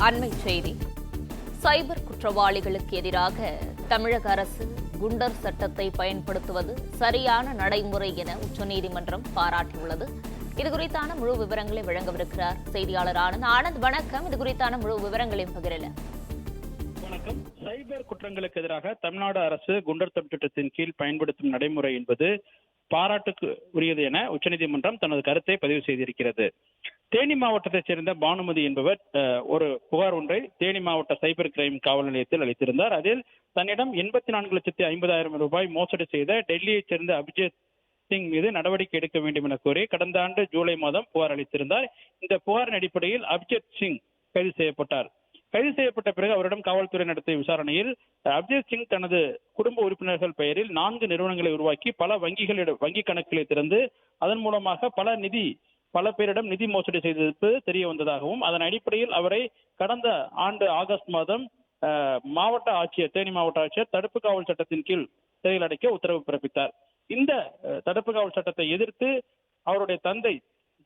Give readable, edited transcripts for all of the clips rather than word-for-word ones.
அண்மை செய்தி. சைபர் குற்றவாளிகளுக்கு எதிராக தமிழக அரசு குண்டர் சட்டத்தை பயன்படுத்துவது சரியான நடைமுறை என உச்சநீதிமன்றம் பாராட்டியுள்ளது. இதுகுறித்தான முழு விவரங்களை வழங்கவிருக்கிறார் செய்தியாளர் ஆனந்த். ஆனந்த், வணக்கம். இதுகுறித்தான முழு விவரங்களையும் பகிரலாம். வணக்கம். சைபர் குற்றங்களுக்கு எதிராக தமிழ்நாடு அரசு குண்டர் சட்டத்தின் கீழ் பயன்படுத்தும் நடைமுறை என்பது பாராட்டுக்கு உரியது என உச்சநீதிமன்றம் தனது கருத்தை பதிவு செய்திருக்கிறது. தேனி மாவட்டத்தைச் சேர்ந்த பானுமதி என்பவர் ஒரு புகார் ஒன்றை தேனி மாவட்ட சைபர் கிரைம் காவல் நிலையத்தில் அளித்திருந்தார். அதில் தன்னிடம் 84,50,000 ரூபாய் மோசடி செய்த டெல்லியைச் சேர்ந்த அபிஜித் சிங் மீது நடவடிக்கை எடுக்க வேண்டும் என கோரி கடந்த ஆண்டு ஜூலை மாதம் புகார் அளித்திருந்தார். இந்த புகாரின் அடிப்படையில் அபிஜித் சிங் கைது செய்யப்பட்டார். கைது செய்யப்பட்ட பிறகு அவரிடம் காவல்துறை நடத்திய விசாரணையில் அபிஜித் சிங் தனது குடும்ப உறுப்பினர்கள் பெயரில் 4 நிறுவனங்களை உருவாக்கி பல வங்கி கணக்குகளை திறந்து அதன் மூலமாக பல பேரிடம் நிதி மோசடி செய்தது தெரிய வந்ததாகவும், அதன் அடிப்படையில் அவரை கடந்த ஆண்டு ஆகஸ்ட் மாதம் தேனி மாவட்ட ஆட்சியர் தடுப்பு காவல் சட்டத்தின் கீழ் சிறையில் அடைக்க உத்தரவு பிறப்பித்தார். இந்த தடுப்பு காவல் சட்டத்தை எதிர்த்து அவருடைய தந்தை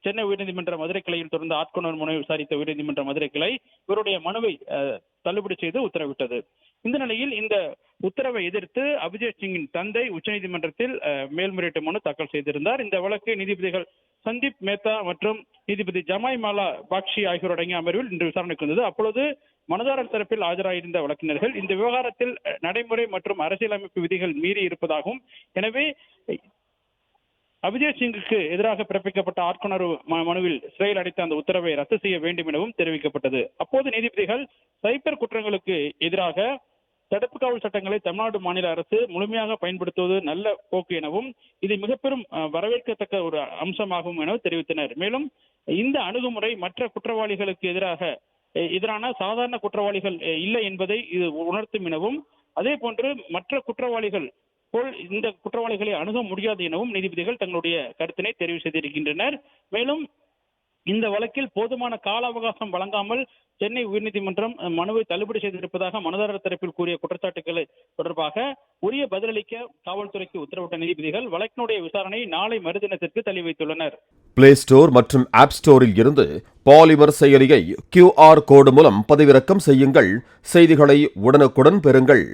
சென்னை உயர்நீதிமன்ற மதுரை கிளையில் தொடர்ந்து ஆட்கொணர் மனுவை விசாரித்த உயர்நீதிமன்ற மதுரை கிளை இவருடைய மனுவை தள்ளுபடி செய்து உத்தரவிட்டது. இந்த நிலையில் இந்த உத்தரவை எதிர்த்து அபிஜித் சிங்கின் தந்தை உச்சநீதிமன்றத்தில் மேல்முறையீட்டு மனு தாக்கல் செய்திருந்தார். இந்த வழக்கு நீதிபதிகள் சந்தீப் மேத்தா மற்றும் நீதிபதி ஜமாய் மாலா பாக்ஷி ஆகியோர் அடங்கிய அமர்வில் இன்று விசாரணைக்கு வந்தது. அப்பொழுது மனுதாரர் தரப்பில் ஆஜராயிருந்த வழக்கினர்கள் இந்த விவகாரத்தில் நடைமுறை மற்றும் அரசியலமைப்பு விதிகள் மீறி இருப்பதாகவும், எனவே அபிஜித் சிங்குக்கு எதிராக பிறப்பிக்கப்பட்ட ஆட்கொணர்வு மனுவில் சிறையில் அடைத்த அந்த உத்தரவை ரத்து செய்ய வேண்டும் எனவும் தெரிவிக்கப்பட்டது. அப்போது நீதிபதிகள் சைபர் குற்றங்களுக்கு எதிராக தடுப்பு காவல் சட்டங்களை தமிழ்நாடு மாநில அரசு முழுமையாக பயன்படுத்துவது நல்ல போக்கு எனவும், இது மிக பெரும் வரவேற்கத்தக்க ஒரு அம்சமாகும் என தெரிவித்தனர். மேலும் இந்த அணுகுமுறை மற்ற குற்றவாளிகளுக்கு எதிரான சாதாரண குற்றவாளிகள் இல்லை என்பதை இது உணர்த்தும் எனவும், அதே போன்று மற்ற குற்றவாளிகள் போல் இந்த குற்றவாளிகளை அணுக முடியாது எனவும் நீதிபதிகள் தங்களுடைய கருத்தினை தெரிவு செய்திருக்கின்றனர். மேலும் இந்த வழக்கில் போதுமான கால அவகாசம் வழங்காமல் சென்னை உயர்நீதிமன்றம் மனுவை தள்ளுபடி செய்திருப்பதாக மனுதாரர் தரப்பில் கூறிய குற்றச்சாட்டுகளை தொடர்பாக உரிய பதிலளிக்க காவல்துறைக்கு உத்தரவிட்ட நீதிபதிகள் வழக்கினுடைய விசாரணை நாளை மறுதினத்திற்கு தள்ளி வைத்துள்ளனர். பிளே ஸ்டோர் மற்றும் ஆப் ஸ்டோரில் இருந்து பாலிமர் செயலியை QR கோடு மூலம் பதிவிறக்கம் செய்யுங்கள். செய்திகளை உடனுக்குடன் பெறுங்கள்.